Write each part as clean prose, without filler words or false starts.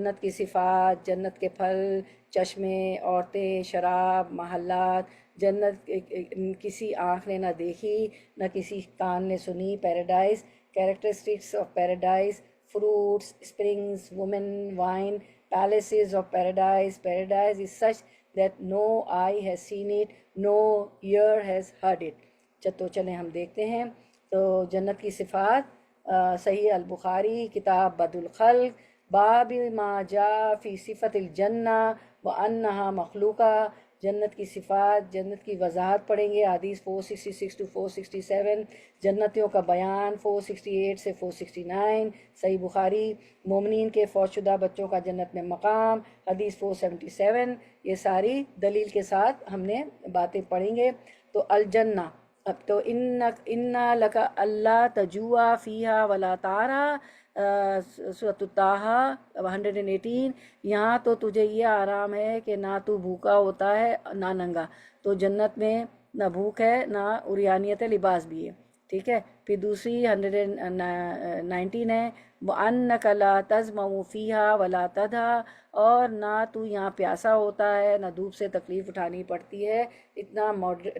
جنت کی صفات، جنت کے پھل، چشمے، عورتیں، شراب، محلات، جنت کسی آنکھ نے نہ دیکھی نہ کسی کان نے سنی. Paradise, characteristics of paradise: fruits, springs, women, wine, palaces of paradise. Paradise is such that no eye has seen it, no ear has heard it. تو چلیں ہم دیکھتے ہیں. تو جنت کی صفات، صحیح البخاری کتاب بدء الخلق، باب ما جاء فی صفت الجنہ وانہا مخلوقہ. جنت کی صفات، جنت کی وضاحت پڑھیں گے، حدیث 466 to 467. جنتیوں کا بیان 468 سے 469. صحیح بخاری مومنین کے فوت شدہ بچوں کا جنت میں مقام، حدیث 477. یہ ساری دلیل کے ساتھ ہم نے باتیں پڑھیں گے. تو الجنہ، اب تو انا لک اللہ تجوع فیہا ولا تعرا، سورۃ طٰہٰ 118. یہاں تو تجھے یہ آرام ہے کہ نہ تو بھوکا ہوتا ہے نہ ننگا. تو جنت میں نہ بھوک ہے نہ عریانیت لباس بھی ہے، ٹھیک ہے. پھر دوسری 119 ہے، وَأَنَّكَ لَا تَظْمَأُ فِيهَا وَلَا تَضْحَىٰ، اور نہ تو یہاں پیاسا ہوتا ہے نہ دھوپ سے تکلیف اٹھانی پڑتی ہے. اتنا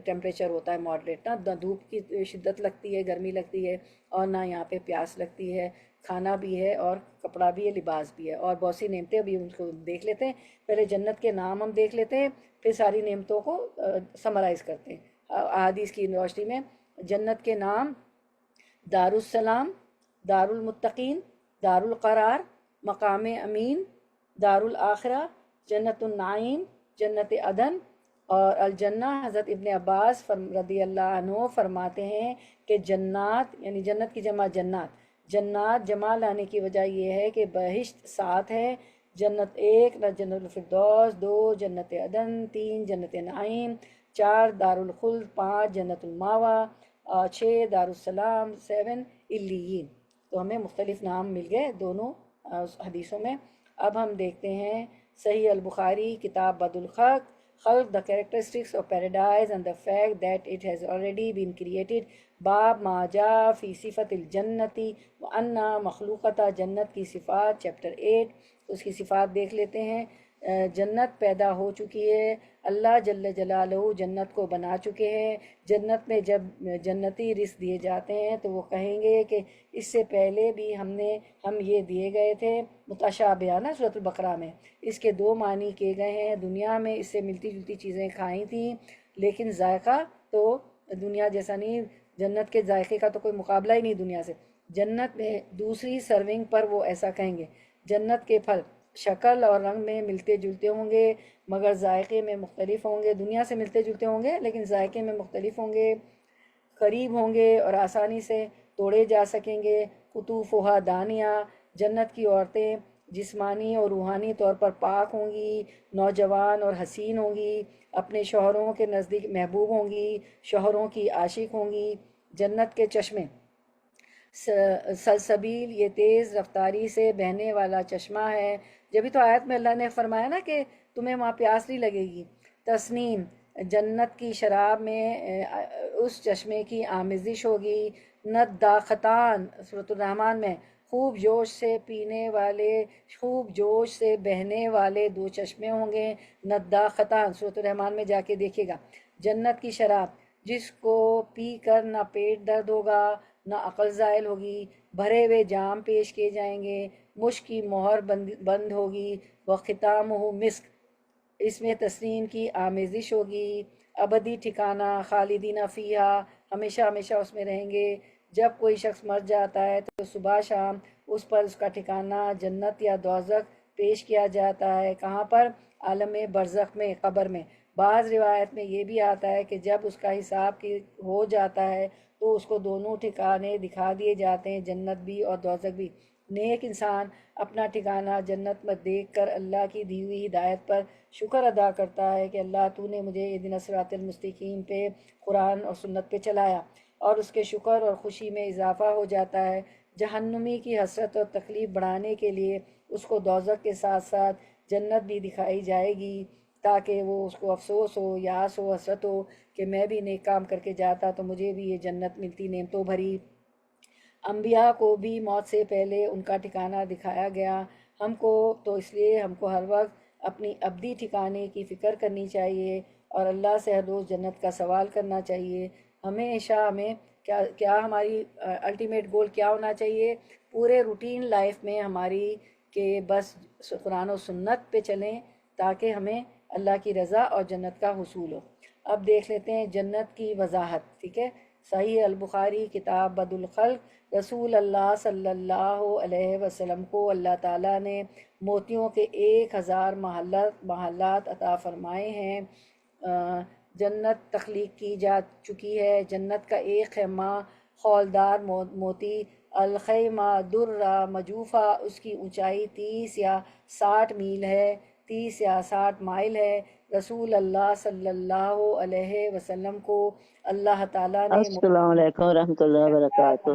ٹیمپریچر ہوتا ہے ماڈریٹ، نہ دھوپ کی شدت لگتی ہے، گرمی لگتی ہے، اور نہ یہاں پہ پیاس لگتی ہے. کھانا بھی ہے اور کپڑا بھی ہے، لباس بھی ہے، اور بہت سی نعمتیں بھی ان کو دیکھ لیتے ہیں. پہلے جنت کے نام ہم دیکھ لیتے ہیں، پھر ساری نعمتوں کو سمرائز کرتے ہیں احادیث کی روشنی میں. جنت کے نام: دار السلام، دار المتقین، دار القرار، مقام امین، دار الآخرہ، جنت النعیم، جنت عدن. اور الجنہ، حضرت ابن عباس رضی اللہ عنہ فرماتے ہیں کہ جنات یعنی جنت کی جمع جنات، جنات جمع لانے کی وجہ یہ ہے کہ بہشت 7 ہے. جنت 1 جنت الفردوس، 2 جنت عدن، 3 جنت نعیم، 4 دار الخلد، 5 جنت الماوا، 6 دار السلام، 7 علیین. تو ہمیں مختلف نام مل گئے دونوں حدیثوں میں. اب ہم دیکھتے ہیں صحیح البخاری کتاب بدء الخلق، the characteristics of paradise and the fact that it has already been created. باب ما جاء فی صفت الجنتی وانہا مخلوقۃ، جنت کی صفات، چیپٹر 8. اس کی صفات دیکھ لیتے ہیں. جنت پیدا ہو چکی ہے، اللہ جل جلالہ جنت کو بنا چکے ہیں. جنت میں جب جنتی رزق دیے جاتے ہیں تو وہ کہیں گے کہ اس سے پہلے بھی ہم یہ دیے گئے تھے. متشابہ نا سورۃ البقرہ میں، اس کے 2 معنی کیے گئے ہیں. دنیا میں اس سے ملتی جلتی چیزیں کھائی تھیں لیکن ذائقہ تو دنیا جیسا نہیں، جنت کے ذائقے کا تو کوئی مقابلہ ہی نہیں دنیا سے. جنت میں دوسری سرونگ پر وہ ایسا کہیں گے. جنت کے پھل شکل اور رنگ میں ملتے جلتے ہوں گے مگر ذائقے میں مختلف ہوں گے. دنیا سے ملتے جلتے ہوں گے لیکن ذائقے میں مختلف ہوں گے. قریب ہوں گے اور آسانی سے توڑے جا سکیں گے. قطوفہا دانیہ، جنت کی عورتیں جسمانی اور روحانی طور پر پاک ہوں گی، نوجوان اور حسین ہوں گی، اپنے شوہروں کے نزدیک محبوب ہوں گی، شوہروں کی عاشق ہوں گی. جنت کے چشمے: سلسبیل، یہ تیز رفتاری سے بہنے والا چشمہ ہے. جبھی تو آیت میں اللہ نے فرمایا نا کہ تمہیں وہاں پیاس نہیں لگے گی. تسنیم، جنت کی شراب میں اس چشمے کی آمیزش ہوگی. نداختان، سورۃ الرحمن میں، خوب جوش سے پینے والے، خوب جوش سے بہنے والے 2 چشمے ہوں گے. نداختان سورۃ الرحمن میں جا کے دیکھے گا. جنت کی شراب جس کو پی کر نہ پیٹ درد ہوگا نہ عقل زائل ہوگی. بھرے ہوئے جام پیش کیے جائیں گے، مشک کی مہر بند ہوگی. وختامہ مسک، اس میں تسنیم کی آمیزش ہوگی. ابدی ٹھکانہ، خالدین فیہا، ہمیشہ ہمیشہ اس میں رہیں گے. جب کوئی شخص مر جاتا ہے تو صبح شام اس پر اس کا ٹھکانہ جنت یا دوزخ پیش کیا جاتا ہے. کہاں پر؟ عالم برزخ میں، قبر میں. بعض روایت میں یہ بھی آتا ہے کہ جب اس کا حساب ہو جاتا ہے تو اس کو دونوں ٹھکانے دکھا دیے جاتے ہیں، جنت بھی اور دوزخ بھی. نیک انسان اپنا ٹھکانہ جنت میں دیکھ کر اللہ کی دی ہوئی ہدایت پر شکر ادا کرتا ہے کہ اللہ تو نے مجھے اہدنا الصراط المستقیم پہ، قرآن اور سنت پہ چلایا، اور اس کے شکر اور خوشی میں اضافہ ہو جاتا ہے. جہنمی کی حسرت اور تکلیف بڑھانے کے لیے اس کو دوزخ کے ساتھ ساتھ جنت بھی دکھائی جائے گی تاکہ وہ اس کو افسوس ہو، یاس ہو، حسرت ہو کہ میں بھی نیک کام کر کے جاتا تو مجھے بھی یہ جنت ملتی نعمتوں بھری. انبیاء کو بھی موت سے پہلے ان کا ٹھکانہ دکھایا گیا. ہم کو تو اس لیے ہم کو ہر وقت اپنی ابدی ٹھکانے کی فکر کرنی چاہیے اور اللہ سے ہر روز جنت کا سوال کرنا چاہیے. ہمیشہ ہمیں کیا ہماری الٹیمیٹ گول کیا ہونا چاہیے پورے روٹین لائف میں ہماری، کہ بس قرآن و سنت پہ چلیں تاکہ ہمیں اللہ کی رضا اور جنت کا حصول ہو. اب دیکھ لیتے ہیں جنت کی وضاحت. ٹھیک ہے، صحیح البخاری کتاب بد الخلق، رسول اللہ صلی اللہ علیہ وسلم کو اللہ تعالیٰ نے موتیوں کے 1000 محلات عطا فرمائے ہیں. جنت تخلیق کی جا چکی ہے. جنت کا ایک خیمہ خولدار موتی الخیمہ درہ مجوفہ، اس کی اونچائی 30 یا 60 میل ہے، 30 یا 60 مائل ہے. رسول اللہ صلی اللہ علیہ وسلم کو اللہ تعالیٰ نے السلام علیکم ورحمۃ اللہ وبرکاتہ.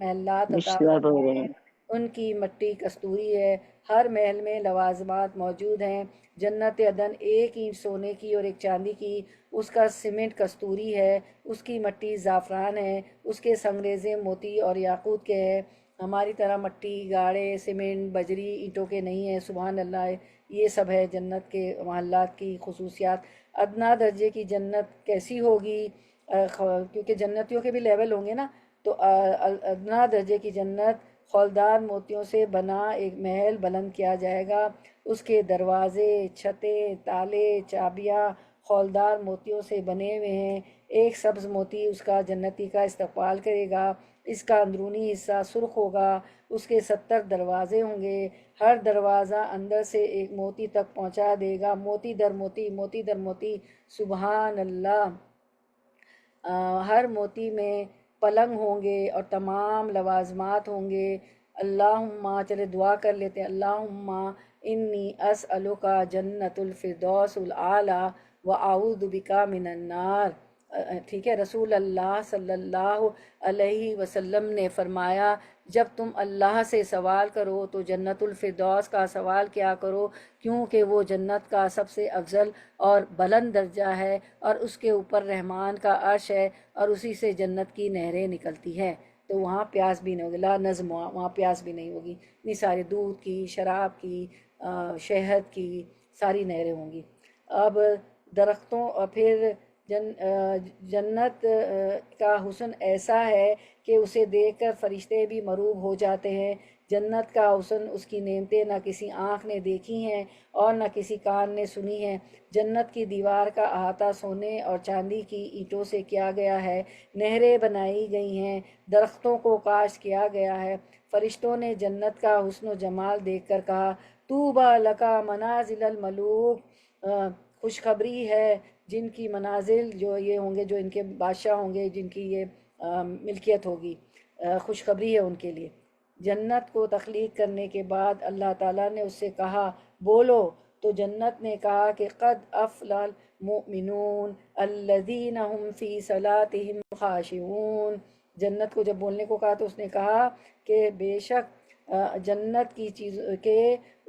محلات عطا مشکلات ہو فرمائے رہے ہیں. ہیں. ان کی مٹی کستوری ہے. ہر محل میں لوازمات موجود ہیں. جنت عدن ایک اینٹ سونے کی اور ایک چاندی کی، اس کا سیمنٹ کستوری ہے، اس کی مٹی زعفران ہے، اس کے سنگریزے موتی اور یاقوت کے ہیں. ہماری طرح مٹی گاڑے سیمنٹ بجری اینٹوں کے نہیں ہیں. سبحان اللہ، یہ سب ہے جنت کے محلات کی خصوصیات. ادنا درجے کی جنت کیسی ہوگی؟ کیونکہ جنتیوں کے بھی لیول ہوں گے نا، تو ادنا درجے کی جنت خولدار موتیوں سے بنا ایک محل بلند کیا جائے گا. اس کے دروازے چھتیں تالے چابیاں خولدار موتیوں سے بنے ہوئے ہیں. ایک سبز موتی اس کا جنتی کا استقبال کرے گا. اس کا اندرونی حصہ سرخ ہوگا. اس کے 70 دروازے ہوں گے. ہر دروازہ اندر سے ایک موتی تک پہنچا دے گا، موتی در موتی موتی در موتی. سبحان اللہ. ہر موتی میں پلنگ ہوں گے اور تمام لوازمات ہوں گے. اللہم، چلے دعا کر لیتے ہیں. اللہم انی اسألک جنت الفردوس الاعلی واعوذ بک من النار. ٹھیک ہے، رسول اللہ صلی اللہ علیہ وسلم نے فرمایا جب تم اللہ سے سوال کرو تو جنت الفردوس کا سوال کیا کرو، کیونکہ وہ جنت کا سب سے افضل اور بلند درجہ ہے اور اس کے اوپر رحمان کا عرش ہے اور اسی سے جنت کی نہریں نکلتی ہیں. تو وہاں پیاس بھی نہیں ہوگی، لا نظم، وہاں پیاس بھی نہیں ہوگی. اتنی ساری دودھ کی، شراب کی، شہد کی ساری نہریں ہوں گی. اب درختوں اور پھر جنت کا حسن ایسا ہے کہ اسے دیکھ کر فرشتے بھی مروب ہو جاتے ہیں. جنت کا حسن، اس کی نعمتیں نہ کسی آنکھ نے دیکھی ہیں اور نہ کسی کان نے سنی ہیں. جنت کی دیوار کا احاطہ سونے اور چاندی کی اینٹوں سے کیا گیا ہے. نہریں بنائی گئی ہیں، درختوں کو کاشت کیا گیا ہے. فرشتوں نے جنت کا حسن و جمال دیکھ کر کہا طوبیٰ لکا منازل الملوک، خوشخبری ہے جن کی منازل جو یہ ہوں گے، جو ان کے بادشاہ ہوں گے، جن کی یہ ملکیت ہوگی، خوشخبری ہے ان کے لیے. جنت کو تخلیق کرنے کے بعد اللہ تعالیٰ نے اس سے کہا بولو، تو جنت نے کہا کہ قد افلح المؤمنون الذین هم فی صلاتهم خاشعون. جنت کو جب بولنے کو کہا تو اس نے کہا کہ بے شک جنت کی چیز کے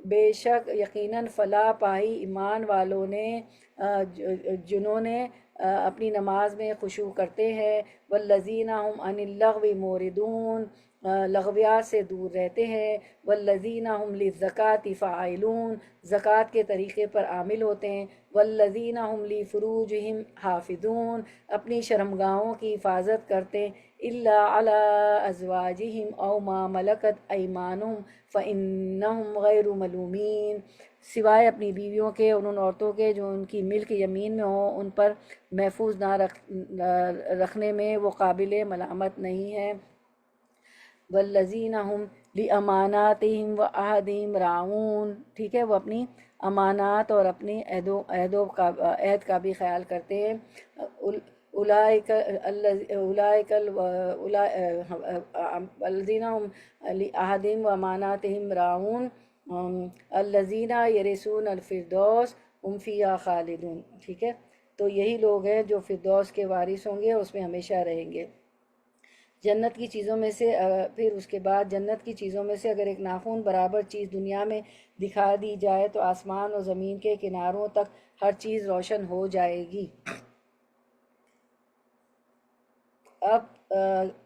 بے شک یقیناً فلاح پائی ایمان والوں نے جنہوں نے اپنی نماز میں خشوع کرتے ہیں. والذین هم عن اللغو موردون، لغویات سے دور رہتے ہیں. والذین هم للزکاة فاعلون، زکوٰۃ کے طریقے پر عامل ہوتے ہیں. والذین هم لفروجهم حافظون، اپنی شرمگاہوں کی حفاظت کرتے ہیں. الا علی ازواجہم او ما ملکت ایمانہم فانہم غیر ملومین، سوائے اپنی بیویوں کے اور ان عورتوں کے جو ان کی ملک یمین میں ہوں، ان پر محفوظ نہ رکھنے میں وہ قابل ملامت نہیں ہے. والذین هم لاماناتہم وعہدہم راعون، ٹھیک ہے، وہ اپنی امانات اور اپنی عہد کا بھی خیال کرتے ہیں. اولئک الذین هم لعہدہم واماناتہم راعون الذین یرثون الفردوس هم فیہا خالدون. ٹھیک ہے، تو یہی لوگ ہیں جو فردوس کے وارث ہوں گے، اس میں ہمیشہ رہیں گے. جنت کی چیزوں میں سے پھر اس کے بعد جنت کی چیزوں میں سے اگر ایک ناخن برابر چیز دنیا میں دکھا دی جائے تو آسمان اور زمین کے کناروں تک ہر چیز روشن ہو جائے گی. اب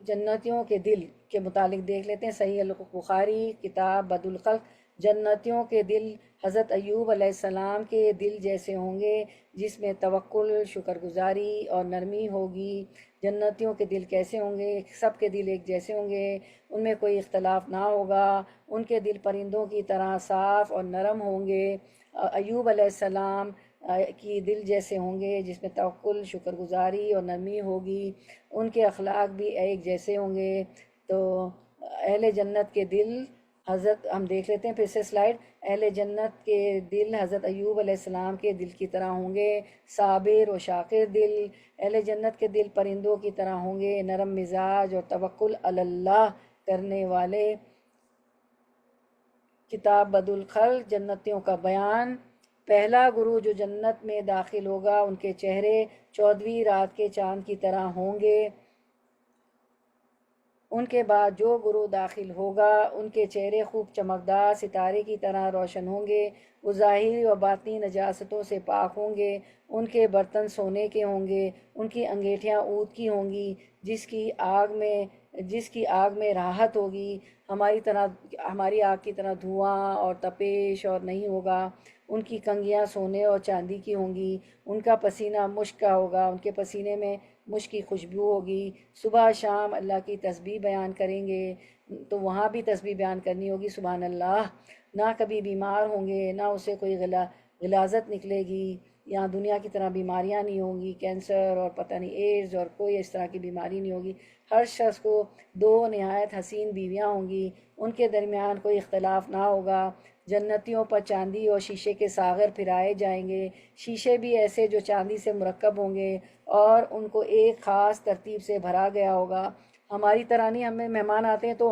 جنتیوں کے دل کے متعلق دیکھ لیتے ہیں. صحیح البخاری کتاب بد الخلق، جنتیوں کے دل حضرت ایوب علیہ السلام کے دل جیسے ہوں گے، جس میں توکل، شکر گزاری اور نرمی ہوگی۔ جنتیوں کے دل کیسے ہوں گے؟ سب کے دل ایک جیسے ہوں گے، ان میں کوئی اختلاف نہ ہوگا، ان کے دل پرندوں کی طرح صاف اور نرم ہوں گے۔ ایوب علیہ السلام کی دل جیسے ہوں گے، جس میں توکل، شکر گزاری اور نرمی ہوگی، ان کے اخلاق بھی ایک جیسے ہوں گے۔ تو اہل جنت کے دل حضرت، ہم دیکھ لیتے ہیں پھر سے سلائیڈ، اہل جنت کے دل حضرت ایوب علیہ السلام کے دل کی طرح ہوں گے، صابر و شاکر دل۔ اہل جنت کے دل پرندوں کی طرح ہوں گے، نرم مزاج اور توکل علی اللہ کرنے والے۔ کتاب بدء الخلق، جنتیوں کا بیان۔ پہلا گروہ جو جنت میں داخل ہوگا، ان کے چہرے 14ویں رات کے چاند کی طرح ہوں گے۔ ان کے بعد جو گروہ داخل ہوگا، ان کے چہرے خوب چمکدار ستارے کی طرح روشن ہوں گے، وہ ظاہری و باطنی نجاستوں سے پاک ہوں گے، ان کے برتن سونے کے ہوں گے، ان کی انگیٹھیاں عود کی ہوں گی، جس کی آگ میں راحت ہوگی، ہماری آگ کی طرح دھواں اور تپش اور نہیں ہوگا۔ ان کی کنگھیاں سونے اور چاندی کی ہوں گی، ان کا پسینہ مشک کا ہوگا، ان کے پسینے میں مشک کی خوشبو ہوگی۔ صبح شام اللہ کی تسبیح بیان کریں گے، تو وہاں بھی تسبیح بیان کرنی ہوگی، سبحان اللہ۔ نہ کبھی بیمار ہوں گے، نہ اسے کوئی غلاظت نکلے گی، یہاں دنیا کی طرح بیماریاں نہیں ہوں گی، کینسر اور پتہ نہیں ایڈز اور کوئی اس طرح کی بیماری نہیں ہوگی۔ ہر شخص کو 2 نہایت حسین بیویاں ہوں گی، ان کے درمیان کوئی اختلاف نہ ہوگا۔ جنتیوں پر چاندی اور شیشے کے ساغر پھرائے جائیں گے، شیشے بھی ایسے جو چاندی سے مرکب ہوں گے، اور ان کو ایک خاص ترتیب سے بھرا گیا ہوگا۔ ہماری طرح نہیں، ہمیں مہمان آتے ہیں تو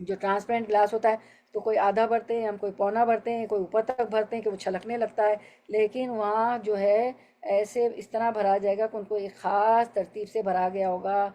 جو ٹرانسپیرنٹ گلاس ہوتا ہے تو کوئی آدھا بھرتے ہیں، ہم کوئی پونا بھرتے ہیں، کوئی اوپر تک بھرتے ہیں کہ وہ چھلکنے لگتا ہے، لیکن وہاں جو ہے ایسے اس طرح بھرا جائے گا کہ ان کو ایک خاص ترتیب سے بھرا گیا ہوگا۔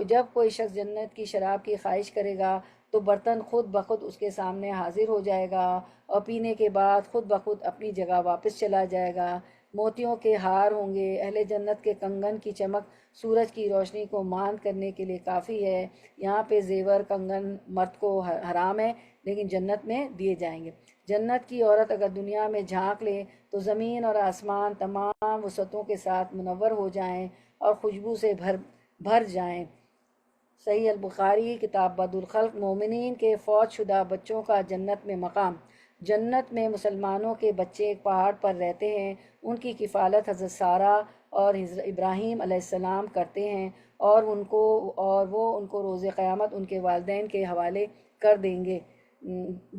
جب کوئی شخص جنت کی شراب کی خواہش کرے گا تو برتن خود بخود اس کے سامنے حاضر ہو جائے گا، اور پینے کے بعد خود بخود اپنی جگہ واپس چلا جائے گا۔ موتیوں کے ہار ہوں گے، اہل جنت کے کنگن کی چمک سورج کی روشنی کو ماند کرنے کے لیے کافی ہے۔ یہاں پہ زیور کنگن مرد کو حرام ہے، لیکن جنت میں دیے جائیں گے۔ جنت کی عورت اگر دنیا میں جھانک لے تو زمین اور آسمان تمام وسعتوں کے ساتھ منور ہو جائیں اور خوشبو سے بھر جائیں۔ صحیح البخاری کتاب بدء الخلق۔ مومنین کے فوت شدہ بچوں کا جنت میں مقام۔ جنت میں مسلمانوں کے بچے ایک پہاڑ پر رہتے ہیں، ان کی کفالت حضرت سارہ اور حضرت ابراہیم علیہ السلام کرتے ہیں، اور وہ ان کو روز قیامت ان کے والدین کے حوالے کر دیں گے۔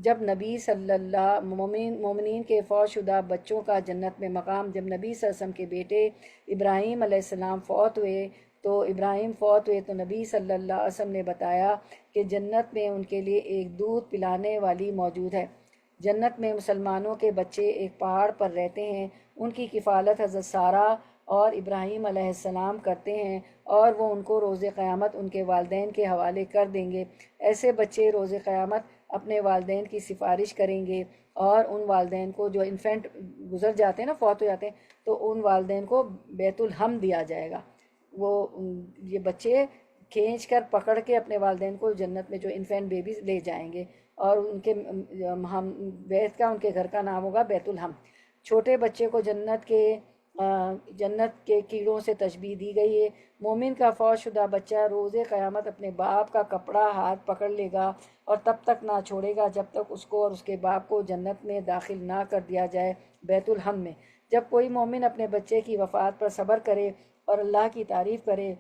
جب نبی صلی اللہ مومنین کے فوت شدہ بچوں کا جنت میں مقام، جب نبی صلی اللہ علیہ وسلم کے بیٹے ابراہیم علیہ السلام فوت ہوئے تو نبی صلی اللہ علیہ وسلم نے بتایا کہ جنت میں ان کے لیے ایک دودھ پلانے والی موجود ہے۔ جنت میں مسلمانوں کے بچے ایک پہاڑ پر رہتے ہیں، ان کی کفالت حضرت سارہ اور ابراہیم علیہ السلام کرتے ہیں، اور وہ ان کو روز قیامت ان کے والدین کے حوالے کر دیں گے۔ ایسے بچے روز قیامت اپنے والدین کی سفارش کریں گے، اور ان والدین کو جو انفینٹ گزر جاتے ہیں نا، فوت ہو جاتے ہیں، تو ان والدین کو بیت الحم دیا جائے گا۔ یہ بچے کھینچ کر پکڑ کے اپنے والدین کو جنت میں جو انفینٹ بیبیز لے جائیں گے، اور ان کے بیت کا، ان کے گھر کا نام ہوگا بیت الحم۔ چھوٹے بچے کو جنت کے کیڑوں سے تشبیہ دی گئی ہے۔ مومن کا فوت شدہ بچہ روز قیامت اپنے باپ کا کپڑا ہاتھ پکڑ لے گا اور تب تک نہ چھوڑے گا جب تک اس کو اور اس کے باپ کو جنت میں داخل نہ کر دیا جائے، بیت الحم میں۔ جب کوئی مومن اپنے بچے کی وفات پر صبر کرے اور اللہ کی تعریف کرے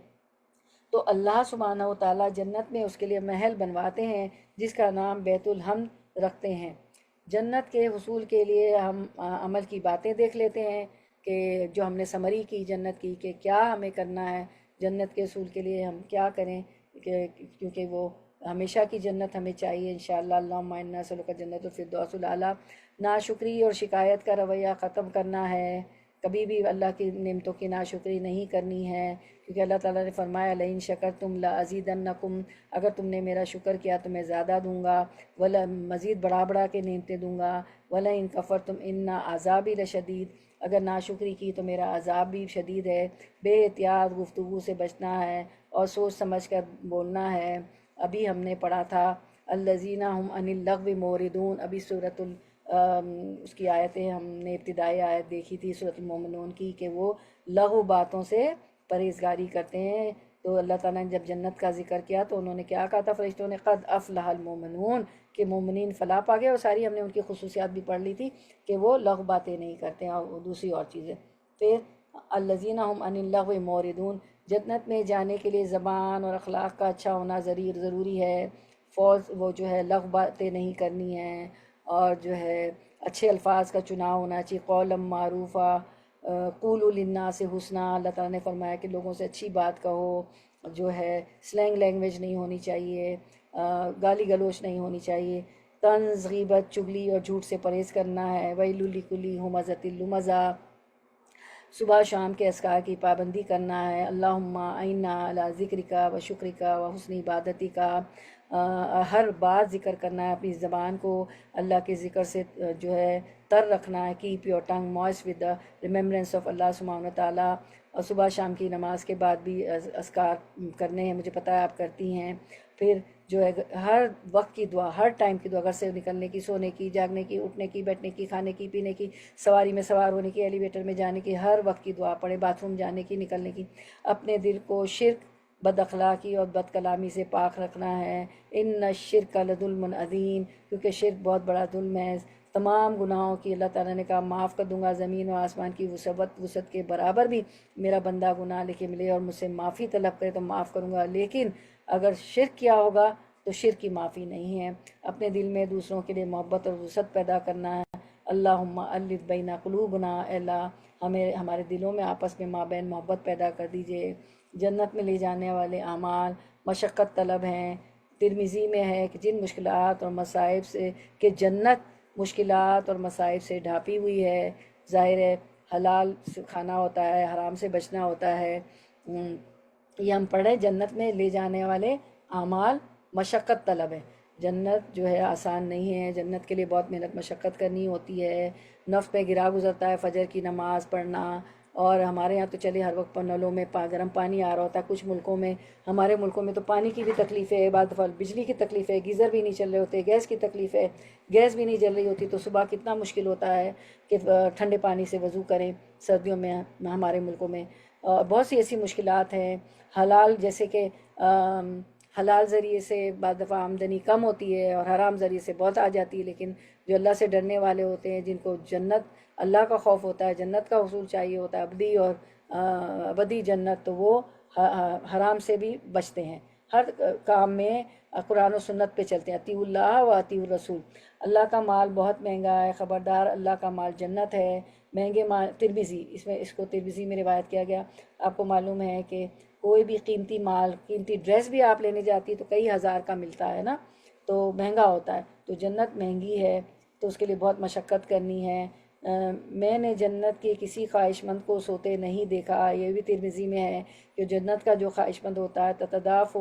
تو اللہ سبحانہ و تعالیٰ جنت میں اس کے لیے محل بنواتے ہیں، جس کا نام بیت الحم رکھتے ہیں۔ جنت کے حصول کے لیے ہم عمل کی باتیں دیکھ لیتے ہیں کہ جو ہم نے سمری کی جنت کی، کہ کیا ہمیں کرنا ہے جنت کے حصول کے لیے، ہم کیا کریں، کیونکہ وہ ہمیشہ کی جنت ہمیں چاہیے انشاءاللہ۔ اللہم انا نسألک جنت الفردوس الاعلیٰ۔ ناشکری اور شکایت کا رویہ ختم کرنا ہے، کبھی بھی اللہ کی نعمتوں کی ناشکری نہیں کرنی ہے، کیونکہ اللہ تعالیٰ نے فرمایا لئن شکرتم لأزیدنکم، اگر تم نے میرا شکر کیا تو میں زیادہ دوں گا، مزید بڑھا کے نعمتیں دوں گا۔ وَلَئِن کَفَرْتُمْ إِنَّ عَذَابِي لَشَدِيدٌ، اگر ناشکری کی تو میرا عذاب بھی شدید ہے۔ بے احتیاط گفتگو سے بچنا ہے اور سوچ سمجھ کر بولنا ہے۔ ابھی ہم نے پڑھا تھا الذین هم عن اللغو موردون. ابھی اس کی آیتیں ہم نے ابتدائی آیت دیکھی تھی سورۃ المومنون کی کہ وہ لغو باتوں سے پرہیزگاری کرتے ہیں. تو اللہ تعالیٰ نے جب جنت کا ذکر کیا تو انہوں نے کیا کہا تھا فرشتوں نے؟ قد افلح المومنون، کہ مومنین فلاح پا گئے. اور ساری ہم نے ان کی خصوصیات بھی پڑھ لی تھی کہ وہ لغو باتیں نہیں کرتے ہیں اور دوسری اور چیزیں. پھر الذین هم عن اللغو موردون، جنت میں جانے کے لیے زبان اور اخلاق کا اچھا ہونا ضروری ہے. فوج وہ جو ہے لغو باتیں نہیں کرنی ہیں، اور جو ہے اچھے الفاظ کا چناؤ ہونا چاہیے. قولا معروفا قولوا للناس حسنا. اللہ تعالیٰ نے فرمایا کہ لوگوں سے اچھی بات کہو، جو ہے سلینگ لینگویج نہیں ہونی چاہیے، گالی گلوچ نہیں ہونی چاہیے. طنز، غیبت، چغلی اور جھوٹ سے پرہیز کرنا ہے. ویل لکل ہمزۃ لمزہ، صبح شام کے اذکار کی پابندی کرنا ہے. اللہم اعنا علی ذکرک و شکرک و حسن عبادتک. ہر بات ذکر کرنا ہے، اپنی زبان کو اللہ کے ذکر سے جو ہے تر رکھنا ہے. Keep your tongue moist with the remembrance of Allah سبحانہ و تعالیٰ. اور صبح شام کی نماز کے بعد بھی اذکار کرنے ہیں، مجھے پتہ ہے آپ کرتی ہیں. پھر جو ہے ہر وقت کی دعا، ہر ٹائم کی دعا، گھر سے نکلنے کی، سونے کی، جاگنے کی، اٹھنے کی، بیٹھنے کی، کھانے کی، پینے کی، سواری میں سوار ہونے کی، ایلیویٹر میں جانے کی، ہر وقت کی دعا پڑھے. باتھ روم جانے کی، نکلنے کی. اپنے دل کو شرک، بد اخلاقی اور بد کلامی سے پاک رکھنا ہے. ان الشرک لظلم عظیم، کیونکہ شرک بہت بڑا ظلم ہے. تمام گناہوں کی اللہ تعالیٰ نے کہا معاف کر دوں گا، زمین و آسمان کی وسعت کے برابر بھی میرا بندہ گناہ لے کے ملے اور مجھ سے معافی طلب کرے تو معاف کروں گا. لیکن اگر شرک کیا ہوگا تو شرک کی معافی نہیں ہے. اپنے دل میں دوسروں کے لیے محبت اور وسعت پیدا کرنا ہے. اللہم الف بین قلوبنا، اے اللہ ہمیں ہمارے دلوں میں آپس میں مابین محبت پیدا کر دیجئے. جنت میں لے جانے والے اعمال مشقت طلب ہیں. ترمذی میں ہے کہ جن مشکلات اور مصائب سے، کہ جنت مشکلات اور مصائب سے ڈھانپی ہوئی ہے. ظاہر ہے حلال سے کھانا ہوتا ہے، حرام سے بچنا ہوتا ہے. یہ ہم پڑھیں جنت میں لے جانے والے اعمال مشقت طلب ہے. جنت جو ہے آسان نہیں ہے، جنت کے لیے بہت محنت مشقت کرنی ہوتی ہے. نفس پہ گرا گزرتا ہے فجر کی نماز پڑھنا. اور ہمارے یہاں تو چلے ہر وقت نلوں میں گرم پانی آ رہا ہوتا ہے. کچھ ملکوں میں، ہمارے ملکوں میں تو پانی کی بھی تکلیف ہے، بعد دفعہ بجلی کی تکلیف ہے، گیزر بھی نہیں چل رہے ہوتے، گیس کی تکلیف ہے، گیس بھی نہیں جل رہی ہوتی. تو صبح کتنا مشکل ہوتا ہے کہ ٹھنڈے پانی سے وضو کریں سردیوں میں ہمارے ملکوں میں. بہت سی ایسی مشکلات ہیں. حلال جیسے کہ حلال ذریعے سے بعض دفعہ آمدنی کم ہوتی ہے اور حرام ذریعے سے بہت آ جاتی ہے. لیکن جو اللہ سے ڈرنے والے ہوتے ہیں، جن کو جنت، اللہ کا خوف ہوتا ہے، جنت کا حصول چاہیے ہوتا ہے، ابدی اور ابدی جنت، تو وہ حرام سے بھی بچتے ہیں. ہر کام میں قرآن و سنت پہ چلتے ہیں. اطیعوا اللہ و اطیعوا الرسول. اللہ کا مال بہت مہنگا ہے، خبردار اللہ کا مال جنت ہے. مہنگے مال، ترمذی، اس کو ترمذی میں روایت کیا گیا. آپ کو معلوم ہے کہ کوئی بھی قیمتی مال، قیمتی ڈریس بھی آپ لینے جاتی تو کئی ہزار کا ملتا ہے نا، تو مہنگا ہوتا ہے. تو جنت مہنگی ہے، تو اس کے لیے بہت مشقت کرنی ہے. میں نے جنت کے کسی خواہش مند کو سوتے نہیں دیکھا. یہ بھی ترمذی میں ہے کہ جنت کا جو خواہش مند ہوتا ہے تتدافع،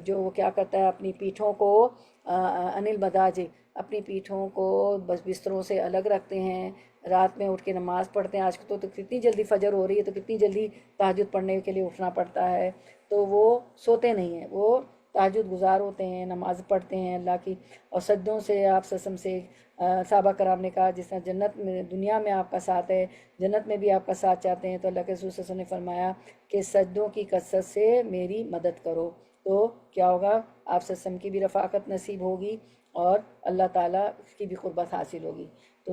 جو وہ کیا کرتا ہے اپنی پیٹھوں کو عن المضاجع، اپنی پیٹھوں کو بس بستروں سے الگ رکھتے ہیں. رات میں اٹھ کے نماز پڑھتے ہیں. آج تو کتنی جلدی فجر ہو رہی ہے تو کتنی جلدی تہجد پڑھنے کے لیے اٹھنا پڑتا ہے. تو وہ سوتے نہیں ہیں، وہ تہجد گزار ہوتے ہیں، نماز پڑھتے ہیں اللہ کی. اور سجدوں سے آپ سسم سے صحابہ کرام نے کہا جس طرح جنت میں، دنیا میں آپ کا ساتھ ہے، جنت میں بھی آپ کا ساتھ چاہتے ہیں. تو اللہ کے رسول صلی اللہ علیہ وسلم نے فرمایا کہ سجدوں کی کثرت سے میری مدد کرو. تو کیا ہوگا؟ آپ صلی اللہ علیہ وسلم کی بھی رفاقت نصیب ہوگی اور اللہ تعالیٰ کی بھی قربت حاصل ہوگی. تو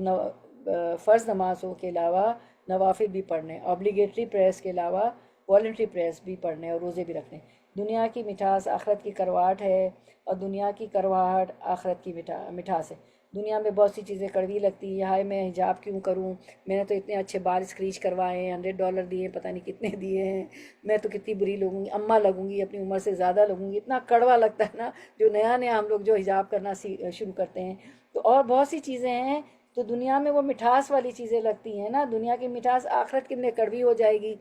فرض نمازوں کے علاوہ نوافل بھی پڑھنے، اوبلیگیٹری پریئرس کے علاوہ والنٹری پریئرس بھی پڑھنے اور روزے بھی رکھنے. دنیا کی مٹھاس آخرت کی کرواہٹ ہے، اور دنیا کی کرواہٹ آخرت کی مٹھاس ہے. دنیا میں بہت سی چیزیں کڑوی لگتی ہیں. ہائے میں حجاب کیوں کروں، میں نے تو اتنے اچھے بال اسکریچ کروائے ہیں، $100 دیے، پتہ نہیں کتنے دیے ہیں، میں تو کتنی بری لگوں گی، اماں لگوں گی، اپنی عمر سے زیادہ لگوں گی. اتنا کڑوا لگتا ہے نا جو نیا نیا ہم لوگ جو حجاب کرنا شروع کرتے ہیں. تو اور بہت سی چیزیں ہیں. تو دنیا میں وہ مٹھاس والی چیزیں لگتی ہیں نا، دنیا کی مٹھاس آخرت کتنے کڑوی ہو جائے گی.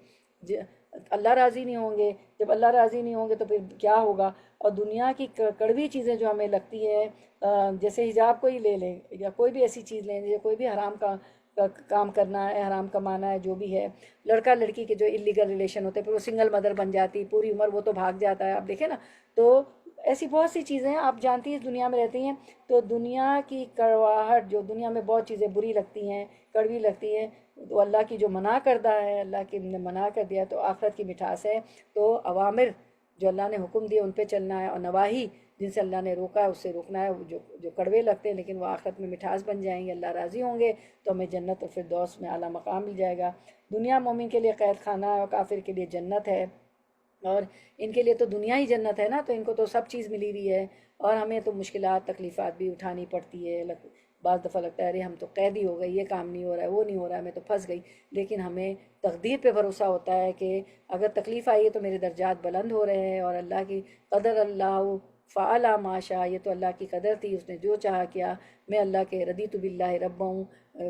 اللہ راضی نہیں ہوں گے. جب اللہ راضی نہیں ہوں گے تو پھر کیا ہوگا. اور دنیا کی کڑوی چیزیں جو ہمیں لگتی ہے، جیسے حجاب کو ہی لے لیں یا کوئی بھی ایسی چیز لیں، یا کوئی بھی حرام کا کام کرنا ہے، حرام کمانا ہے، جو بھی ہے. لڑکا لڑکی کے جو انلیگل ریلیشن ہوتے ہیں، پھر وہ سنگل مدر بن جاتی، پوری عمر وہ تو بھاگ جاتا ہے. آپ دیکھیں نا، تو ایسی بہت سی چیزیں ہیں، آپ جانتی ہیں اس دنیا میں رہتی ہیں تو دنیا کی کڑواہٹ، جو دنیا میں بہت چیزیں بری لگتی ہیں، کڑوی لگتی ہیں، تو اللہ کی جو منع کردہ ہے، اللہ کی نے منع کر دیا، تو آخرت کی مٹھاس ہے۔ تو اوامر جو اللہ نے حکم دیے ان پہ چلنا ہے، اور نواہی جن سے اللہ نے روکا ہے اس سے روکنا ہے، جو جو کڑوے لگتے ہیں لیکن وہ آخرت میں مٹھاس بن جائیں گے، اللہ راضی ہوں گے، تو ہمیں جنت الفردوس میں اعلیٰ مقام مل جائے گا۔ دنیا مومن کے لیے قید خانہ ہے اور کافر کے لیے جنت ہے، اور ان کے لیے تو دنیا ہی جنت ہے نا، تو ان کو تو سب چیز ملی ہوئی ہے، اور ہمیں تو مشکلات تکلیفات بھی اٹھانی پڑتی ہے۔ بعض دفعہ لگتا ہے ارے ہم تو قیدی ہو گئے، یہ کام نہیں ہو رہا ہے، وہ نہیں ہو رہا ہے، میں تو پھنس گئی، لیکن ہمیں تقدیر پہ بھروسہ ہوتا ہے کہ اگر تکلیف آئی ہے تو میرے درجات بلند ہو رہے ہیں، اور اللہ کی قدر، اللہ فعل ما شاء، یہ تو اللہ کی قدر تھی، اس نے جو چاہا کیا۔ میں اللہ کے رضیت باللہ رب ہوں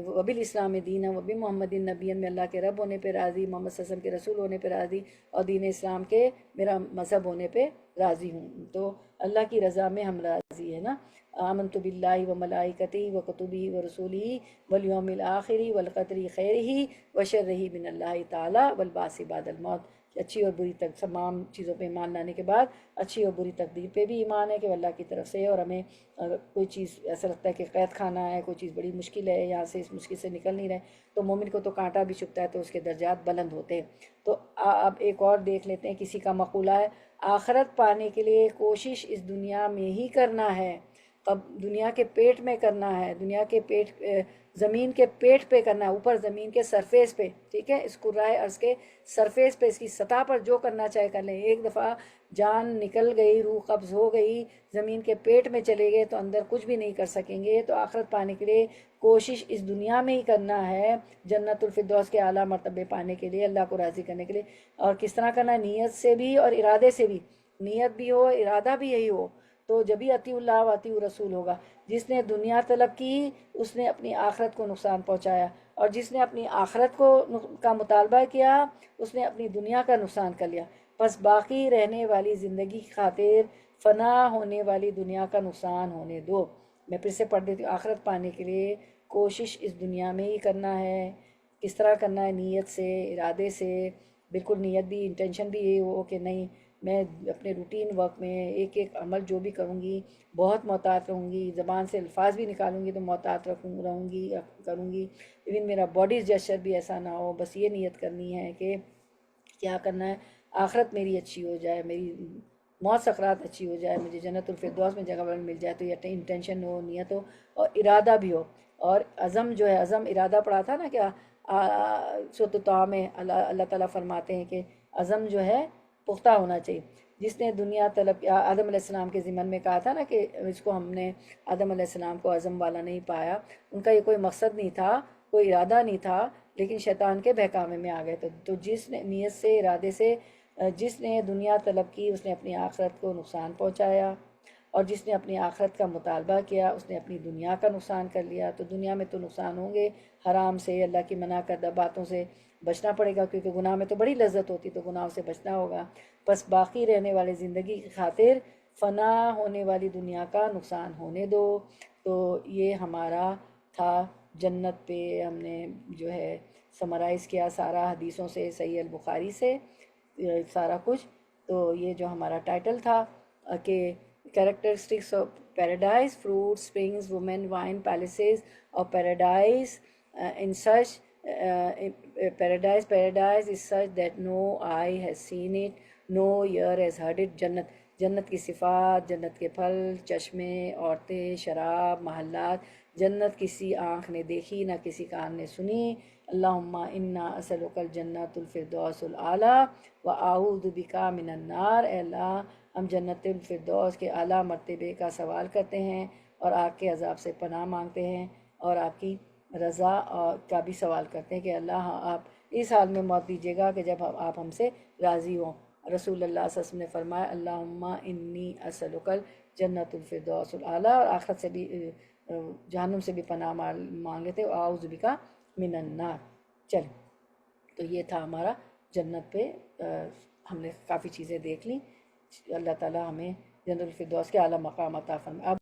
وبالاسلام دین وبی محمد نبی، میں اللہ کے رب ہونے پہ راضی، محمد صلی اللہ علیہ وسلم کے رسول ہونے پہ راضی، اور دین اسلام کے میرا مذہب ہونے پہ راضی ہوں۔ تو اللہ کی رضا میں ہم راضی ہیں نا۔ آمنت باللہ و ملائکتہ و کتبہ و رسولہ والیوم الآخر والقدر خیرہ و شرہ من اللہ تعالی والبعث بعد الموت۔ اچھی اور بری تک تمام چیزوں پہ ایمان لانے کے بعد اچھی اور بری تقدیر پہ بھی ایمان ہے کہ وہ اللہ کی طرف سے ہے، اور ہمیں اگر کوئی چیز ایسا لگتا ہے کہ قید خانہ ہے، کوئی چیز بڑی مشکل ہے، یہاں سے اس مشکل سے نکل نہیں رہے، تو مومن کو تو کانٹا بھی چبھتا ہے تو اس کے درجات بلند ہوتے ہیں۔ تو اب ایک اور دیکھ لیتے ہیں، کسی کا مقولہ ہے، آخرت پانے کے لیے کوشش اس دنیا میں ہی کرنا ہے، اب دنیا کے پیٹ میں کرنا ہے، دنیا کے پیٹ، زمین کے پیٹ پہ کرنا ہے، اوپر زمین کے سرفیس پہ، ٹھیک ہے، اس کرۂ ارض کے سرفیس پہ، اس کی سطح پر جو کرنا چاہے کر لیں۔ ایک دفعہ جان نکل گئی، روح قبض ہو گئی، زمین کے پیٹ میں چلے گئے تو اندر کچھ بھی نہیں کر سکیں گے۔ تو آخرت پانے کے لیے کوشش اس دنیا میں ہی کرنا ہے، جنت الفردوس کے اعلیٰ مرتبے پانے کے لیے، اللہ کو راضی کرنے کے لیے۔ اور کس طرح کرنا ہے؟ نیت سے بھی اور ارادے سے بھی، نیت بھی ہو، ارادہ بھی یہی ہو، تو جبھی اطیع اللہ و اطیع الرسول ہوگا۔ جس نے دنیا طلب کی اس نے اپنی آخرت کو نقصان پہنچایا، اور جس نے اپنی آخرت کا مطالبہ کیا اس نے اپنی دنیا کا نقصان کر لیا۔ بس باقی رہنے والی زندگی کی خاطر فنا ہونے والی دنیا کا نقصان ہونے دو۔ میں پھر سے پڑھ دیتی ہوں، آخرت پانے کے لیے کوشش اس دنیا میں ہی کرنا ہے۔ کس طرح کرنا ہے؟ نیت سے، ارادے سے، بالکل نیت بھی، انٹینشن بھی یہ ہو کہ نہیں، میں اپنے روٹین ورک میں ایک ایک عمل جو بھی کروں گی بہت محتاط رہوں گی، زبان سے الفاظ بھی نکالوں گی تو محتاط رہوں گی، کروں گی، ایون میرا باڈی جیسچر بھی ایسا نہ ہو۔ بس یہ نیت کرنی ہے کہ کیا کرنا ہے، آخرت میری اچھی ہو جائے، میری موت سکرات اچھی ہو جائے، مجھے جنت الفردوس میں جگہ مل جائے، تو یہ انٹینشن ہو، نیت ہو، اور ارادہ بھی ہو، اور عزم جو ہے، عزم ارادہ پڑھا تھا نا کیا سورۃ طٰہٰ میں اللہ تعالیٰ فرماتے ہیں کہ عزم جو ہے پختہ ہونا چاہیے۔ جس نے دنیا طلب، آدم علیہ السلام کے ضمن میں کہا تھا نا کہ اس کو ہم نے آدم علیہ السلام کو عزم والا نہیں پایا، ان کا یہ کوئی مقصد نہیں تھا، کوئی ارادہ نہیں تھا، لیکن شیطان کے بہکاوے میں آ گئے تھے۔ تو جس نے نیت سے، ارادے سے، جس نے دنیا طلب کی اس نے اپنی آخرت کو نقصان پہنچایا، اور جس نے اپنی آخرت کا مطالبہ کیا اس نے اپنی دنیا کا نقصان کر لیا۔ تو دنیا میں تو نقصان ہوں گے، حرام سے، اللہ کی منع کردہ باتوں سے بچنا پڑے گا، کیونکہ گناہ میں تو بڑی لذت ہوتی، تو گناہوں سے بچنا ہوگا۔ بس باقی رہنے والے زندگی کی خاطر فنا ہونے والی دنیا کا نقصان ہونے دو۔ تو یہ ہمارا تھا جنت پہ، ہم نے جو ہے سمرائز کیا سارا حدیثوں سے، صحیح البخاری سے سارا کچھ۔ تو یہ جو ہمارا ٹائٹل تھا کہ characteristics of paradise, fruit, springs, women, wine, palaces of paradise in such paradise is such that no eye has seen it, no ear has heard it۔ جنت کی صفات، جنت کے پھل، چشمے، عورتیں، شراب، محلات، جنت کسی آنکھ نے دیکھی نہ کسی کان نے سنی۔ اللہم انا اسألک الجنت الفردوس الاعلیٰ واعوذ بک من النار۔ اے اللہ ہم جنت الفردوس کے اعلیٰ مرتبے کا سوال کرتے ہیں، اور آگ کے عذاب سے پناہ مانگتے ہیں، اور آپ کی رضا کا بھی سوال کرتے ہیں کہ اللہ آپ اس حال میں موت دیجیے گا کہ جب آپ ہم سے راضی ہوں۔ رسول اللہ صلی اللہ علیہ وسلم نے فرمایا اللہم انی اسألک الجنت الفردوس الاعلیٰ، اور آخرت سے بھی، جہنم سے بھی پناہ مانگ لیتے، اعوذ بک من النار۔ چلیں، تو یہ تھا ہمارا جنت پہ، ہم نے کافی چیزیں دیکھ لیں۔ اللہ تعالیٰ ہمیں جنت الفردوس کے اعلیٰ مقام عطا فرمائے۔